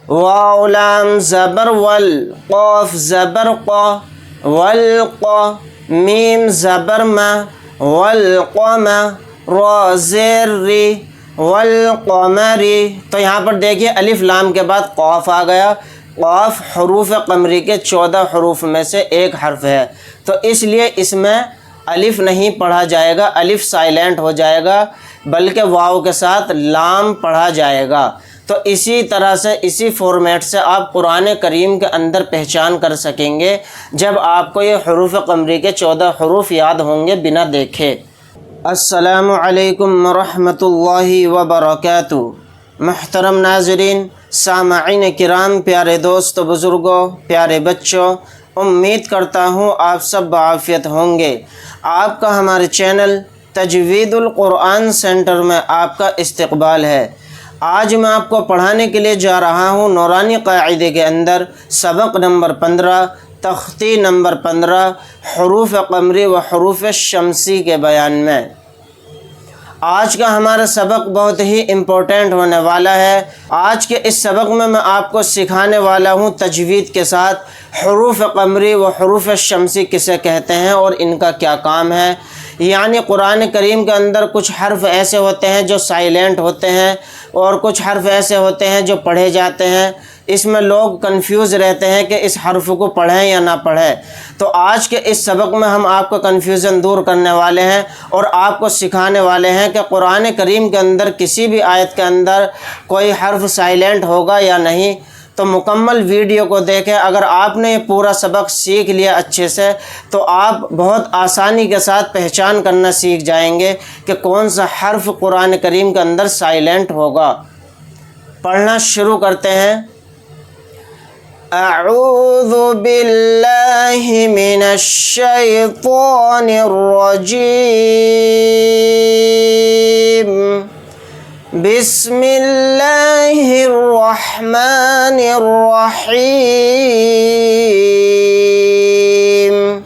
واو لام زبر ول، قاف زبر قا، والق، میم زبر ما، والقم، را زیر ری، والقمری۔ تو یہاں پر دیکھیے الف لام کے بعد قاف آ گیا۔ قاف حروف قمری کے 14 حروف میں سے ایک حرف ہے، تو اس لیے اس میں الف نہیں پڑھا جائے گا، الف سائلنٹ ہو جائے گا، بلکہ واو کے ساتھ لام پڑھا جائے گا۔ تو اسی طرح سے اسی فارمیٹ سے آپ قرآن کریم کے اندر پہچان کر سکیں گے جب آپ کو یہ حروف قمری کے 14 حروف یاد ہوں گے بنا دیکھے۔ السلام علیکم ورحمۃ اللہ وبرکاتہ۔ محترم ناظرین، سامعین کرام، پیارے دوست بزرگوں، پیارے بچوں، امید کرتا ہوں آپ سب بعافیت ہوں گے۔ آپ کا ہمارے چینل تجوید القرآن سینٹر میں آپ کا استقبال ہے۔ آج میں آپ کو پڑھانے کے لیے جا رہا ہوں نورانی قاعدے کے اندر سبق نمبر 15، تختی نمبر 15، حروف قمری و حروف شمسی کے بیان میں۔ آج کا ہمارا سبق بہت ہی امپورٹنٹ ہونے والا ہے۔ آج کے اس سبق میں آپ کو سکھانے والا ہوں تجوید کے ساتھ حروف قمری و حروف شمسی کسے کہتے ہیں اور ان کا کیا کام ہے۔ یعنی قرآن کریم کے اندر کچھ حرف ایسے ہوتے ہیں جو سائلنٹ ہوتے ہیں اور کچھ حرف ایسے ہوتے ہیں جو پڑھے جاتے ہیں۔ اس میں لوگ کنفیوز رہتے ہیں کہ اس حرف کو پڑھیں یا نہ پڑھیں۔ تو آج کے اس سبق میں ہم آپ کو کنفیوژن دور کرنے والے ہیں اور آپ کو سکھانے والے ہیں کہ قرآن کریم کے اندر کسی بھی آیت کے اندر کوئی حرف سائلنٹ ہوگا یا نہیں۔ تو مکمل ویڈیو کو دیکھیں۔ اگر آپ نے یہ پورا سبق سیکھ لیا اچھے سے تو آپ بہت آسانی کے ساتھ پہچان کرنا سیکھ جائیں گے کہ کون سا حرف قرآن کریم کے اندر سائلنٹ ہوگا۔ پڑھنا شروع کرتے ہیں۔ اعوذ باللہ من الشیطان الرجیم، بسم اللہ الرحمن الرحیم۔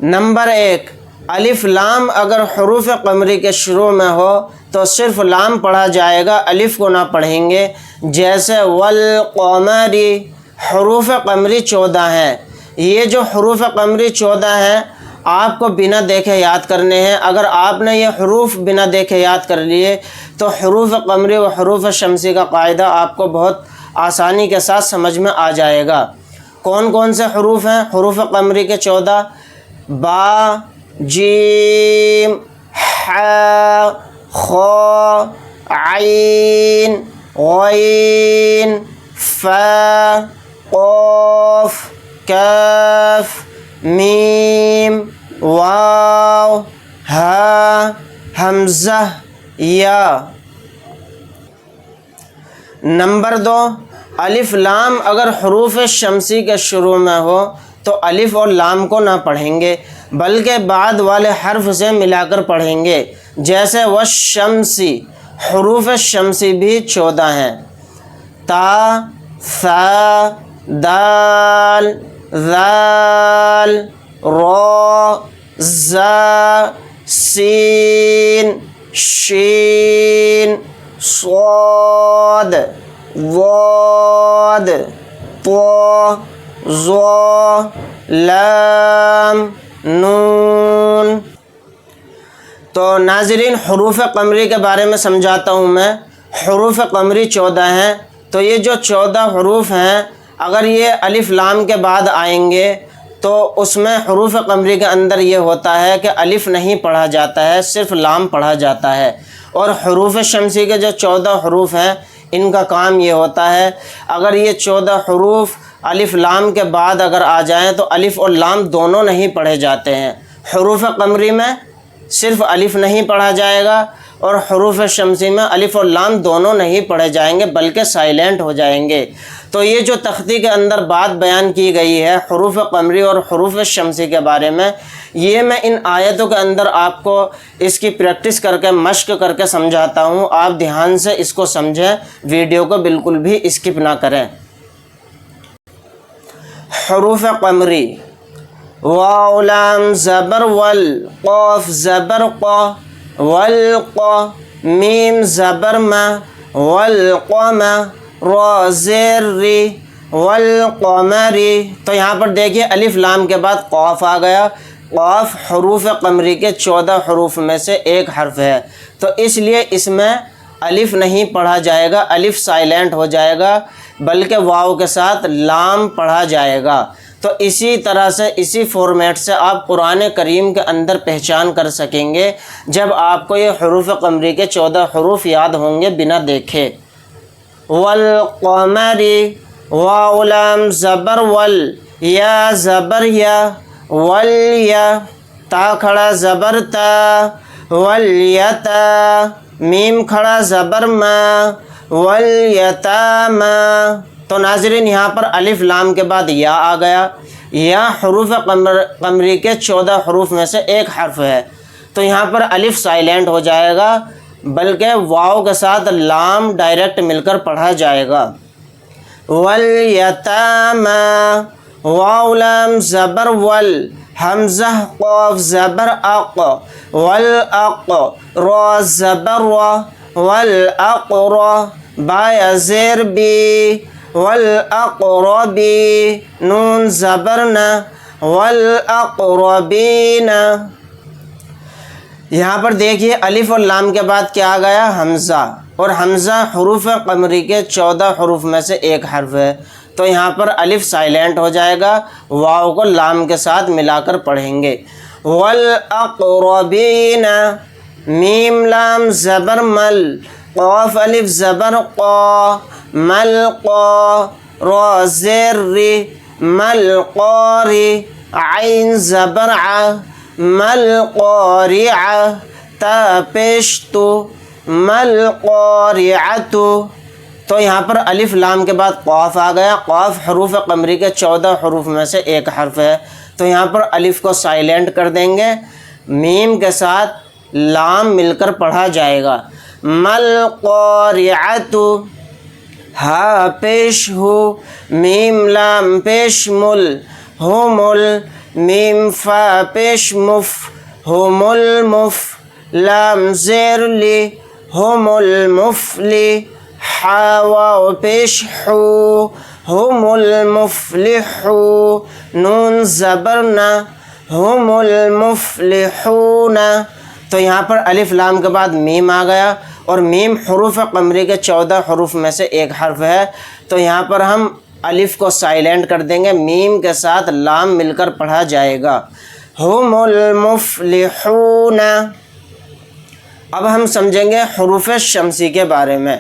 نمبر 1، الف لام اگر حروف قمری کے شروع میں ہو تو صرف لام پڑھا جائے گا، الف کو نہ پڑھیں گے۔ جیسے والقمری، حروف قمری 14 ہیں۔ یہ جو حروف قمری 14 ہیں آپ کو بنا دیکھے یاد کرنے ہیں۔ اگر آپ نے یہ حروف بنا دیکھے یاد کر لیے تو حروف قمری و حروف شمسی کا قاعدہ آپ کو بہت آسانی کے ساتھ سمجھ میں آ جائے گا۔ کون کون سے حروف ہیں حروف قمری کے 14؟ با، جیم، ح، خ، عین، غین، ف، قاف، کاف، میم، واو، ہا، حمزہ، یا۔ نمبر 2، الف لام اگر حروف شمسی کے شروع میں ہو تو الف اور لام کو نہ پڑھیں گے بلکہ بعد والے حرف سے ملا کر پڑھیں گے۔ جیسے والشمسی، حروف شمسی بھی 14 ہیں۔ تا، ثا، دال، ذال، را، زا، سین، شین، صاد، ضاد، طا، ظا، لام، نون۔ تو ناظرین حروف قمری کے بارے میں سمجھاتا ہوں میں۔ حروف قمری 14 ہیں، تو یہ جو 14 حروف ہیں اگر یہ الف لام کے بعد آئیں گے تو اس میں حروف قمری کے اندر یہ ہوتا ہے کہ الف نہیں پڑھا جاتا ہے، صرف لام پڑھا جاتا ہے۔ اور حروف شمسی کے جو 14 حروف ہیں ان کا کام یہ ہوتا ہے اگر یہ 14 حروف الف لام کے بعد اگر آ جائیں تو الف اور لام دونوں نہیں پڑھے جاتے ہیں۔ حروف قمری میں صرف الف نہیں پڑھا جائے گا اور حروف شمسی میں الف اور لام دونوں نہیں پڑھے جائیں گے بلکہ سائلنٹ ہو جائیں گے۔ تو یہ جو تختی کے اندر بات بیان کی گئی ہے حروف قمری اور حروف شمسی کے بارے میں، یہ میں ان آیتوں کے اندر آپ کو اس کی پریکٹس کر کے مشق کر کے سمجھاتا ہوں۔ آپ دھیان سے اس کو سمجھیں، ویڈیو کو بالکل بھی اسکپ نہ کریں۔ حروف قمری: واو لام زبر ول، قاف زبر قا، والق، میم زبر ما، والقم، را زیر ری والقمری. تو یہاں پر دیکھیے الف لام کے بعد قاف آ گیا. قاف حروف قمری کے 14 حروف میں سے ایک حرف ہے، تو اس لیے اس میں الف نہیں پڑھا جائے گا، الف سائلنٹ ہو جائے گا، بلکہ واو کے ساتھ لام پڑھا جائے گا. تو اسی طرح سے اسی فارمیٹ سے آپ قرآن کریم کے اندر پہچان کر سکیں گے جب آپ کو یہ حروف قمری کے 14 حروف یاد ہوں گے بنا دیکھے. والقمری، واو لام زبر ول، یا زبر یا، والیا، تا کھڑا زبر تا، والیتا، میم کھڑا زبر ما، والیتاما. تو ناظرین یہاں پر الف لام کے بعد یا آ گیا. یا حروف قمری کے 14 حروف میں سے ایک حرف ہے، تو یہاں پر الف سائلنٹ ہو جائے گا، بلکہ واو کے ساتھ لام ڈائریکٹ مل کر پڑھا جائے گا. والیتاما، واو لام زبر ول، حمزہ قاف زبر اق، والاق، را زبر را، والاقر، با زیر بی، والاقربی، نون زبر نا، والاقربین. یہاں پر دیکھیے الف اور لام کے بعد کیا آ گیا؟ حمزہ، اور حمزہ حروف قمری کے 14 حروف میں سے ایک حرف ہے، تو یہاں پر الف سائلنٹ ہو جائے گا، واو کو لام کے ساتھ ملا کر پڑھیں گے. والاقربین، میم لام زبر مل، قاف الف زبر قا، ملقا، را زیر ری، ملقاری، عین زبر ع، ملقارع، تا پیش تو، ملقارعۃ. تو یہاں پر الف لام کے بعد قاف آ گیا. قاف حروف قمری کے 14 حروف میں سے ایک حرف ہے، تو یہاں پر الف کو سائلنٹ کر دیں گے، میم کے ساتھ لام مل کر پڑھا جائے گا. ملقارعۃ، ہا پیش ہو، میم لام پیش مل، ہمل، میم فا پیش مف، ہم المف، لام زیر لی، ہم المفلی، حا واو پیش حو، ہم المفلحو، نون زبر نا، ہم المفلحون. تو یہاں پر الف لام کے بعد میم آ گیا، اور میم حروف قمری کے 14 حروف میں سے ایک حرف ہے، تو یہاں پر ہم الف کو سائلنٹ کر دیں گے، میم کے ساتھ لام مل کر پڑھا جائے گا. ہم المفلحون. اب ہم سمجھیں گے حروف شمسی کے بارے میں.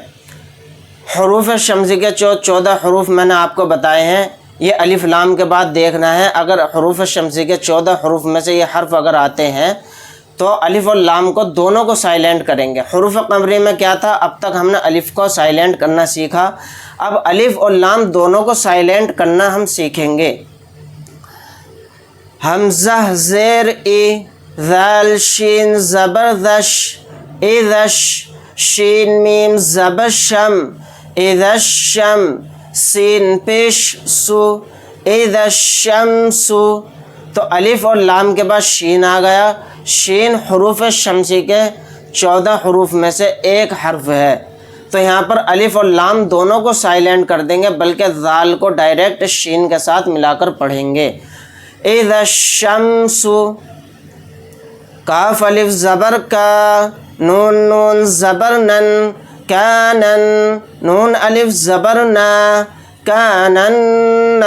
حروف شمسی کے 14 حروف میں نے آپ کو بتائے ہیں، یہ الف لام کے بعد دیکھنا ہے. اگر حروف شمسی کے 14 حروف میں سے یہ حرف اگر آتے ہیں تو الف اور لام کو دونوں کو سائلنٹ کریں گے. حروف قمری میں کیا تھا؟ اب تک ہم نے الف کو سائلنٹ کرنا سیکھا، اب الف اور لام دونوں کو سائلنٹ کرنا ہم سیکھیں گے. حمزہ زیر ای، ذال شین زبر ذش، اذش، شین میم زبر شم، اذشم، سین پیش سو، اذشمس. تو الف اور لام کے بعد شین آ گیا. شین حروف شمسی کے 14 حروف میں سے ایک حرف ہے، تو یہاں پر الف اور لام دونوں کو سائلنٹ کر دیں گے، بلکہ ذال کو ڈائریکٹ شین کے ساتھ ملا کر پڑھیں گے. اذا الشمس، کاف الف زبر کا، نون نون زبر نن، کانن، نون الف زبر نا، کانن،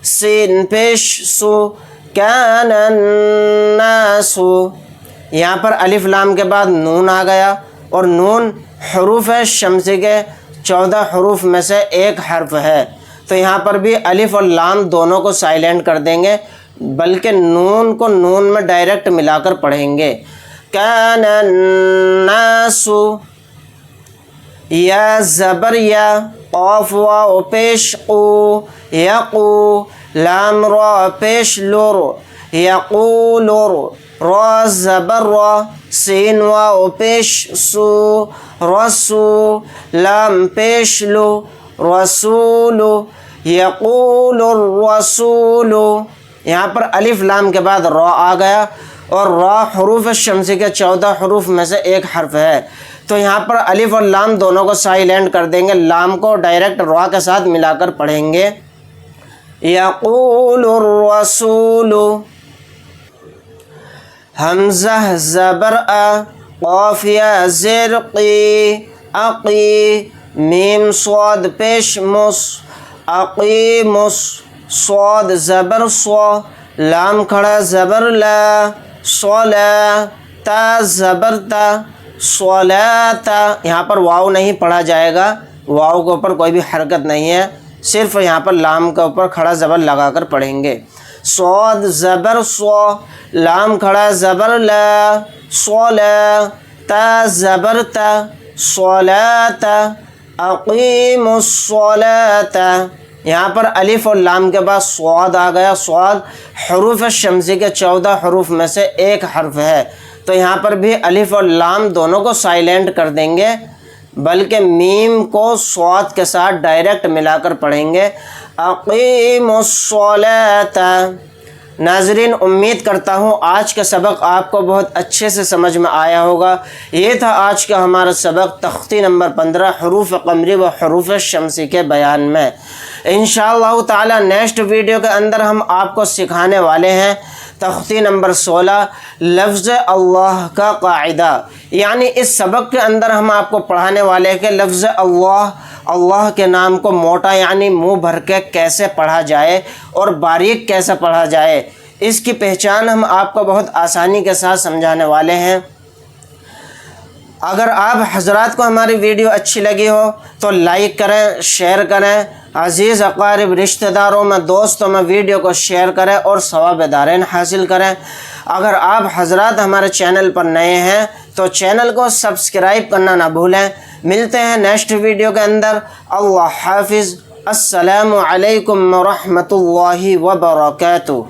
سین پیش سو، کان الناس. یہاں پر الف لام کے بعد نون آ گیا، اور نون حروف شمسی کے 14 حروف میں سے ایک حرف ہے، تو یہاں پر بھی الف اور لام دونوں کو سائلنٹ کر دیں گے، بلکہ نون کو نون میں ڈائریکٹ ملا کر پڑھیں گے. کان الناس، یا زبر یا، قاف واو پیش قو، یقو، لام را پیش لور، یقولر، را زبر را، سین واو پیش سو، رسو، لام پیش لو، رسول، یقول الرسول. یہاں پر الف لام کے بعد را آ گیا، اور را حروف شمسی کے 14 حروف میں سے ایک حرف ہے، تو یہاں پر الف اور لام دونوں کو سائلنٹ کر دیں گے، لام کو ڈائریکٹ را کے ساتھ ملا کر پڑھیں گے۔ یقول الرسول، حمزہ زبر ا، قاف یا زیر قی، اقی، میم صاد پیش مس، اقیمس، صاد زبر صو، لام کھڑا زبر لا، صلا، تا زبر تا، صلاتا۔ یہاں پر واو نہیں پڑھا جائے گا، واو کے اوپر کوئی بھی حرکت نہیں ہے، صرف یہاں پر لام کے اوپر کھڑا زبر لگا کر پڑھیں گے۔ صاد زبر صو، لام کھڑا زبر لا، صلا، تا زبر تا، صلاتا، اقیم الصلاۃ۔ یہاں پر الف اور لام کے بعد صاد آ گیا، صاد حروف شمسی کے 14 حروف میں سے ایک حرف ہے، تو یہاں پر بھی الف اور لام دونوں کو سائلنٹ کر دیں گے، بلکہ میم کو صاد کے ساتھ ڈائریکٹ ملا کر پڑھیں گے۔ اقیم الصلاۃ۔ ناظرین، امید کرتا ہوں آج کا سبق آپ کو بہت اچھے سے سمجھ میں آیا ہوگا۔ یہ تھا آج کا ہمارا سبق تختی نمبر 15 حروف قمری و حروف شمسی کے بیان میں۔ انشاءاللہ تعالی نیکسٹ ویڈیو کے اندر ہم آپ کو سکھانے والے ہیں تختی نمبر 16 لفظ اللہ کا قاعدہ، یعنی اس سبق کے اندر ہم آپ کو پڑھانے والے ہیں کہ لفظ اللہ کے نام کو موٹا یعنی منہ بھر کے کیسے پڑھا جائے اور باریک کیسے پڑھا جائے، اس کی پہچان ہم آپ کو بہت آسانی کے ساتھ سمجھانے والے ہیں۔ اگر آپ حضرات کو ہماری ویڈیو اچھی لگی ہو تو لائک کریں، شیئر کریں، عزیز اقارب رشتہ داروں میں دوستوں میں ویڈیو کو شیئر کریں اور ثواب دارین حاصل کریں۔ اگر آپ حضرات ہمارے چینل پر نئے ہیں تو چینل کو سبسکرائب کرنا نہ بھولیں۔ ملتے ہیں نیکسٹ ویڈیو کے اندر۔ اللہ حافظ۔ السلام علیکم ورحمۃ اللہ وبرکاتہ۔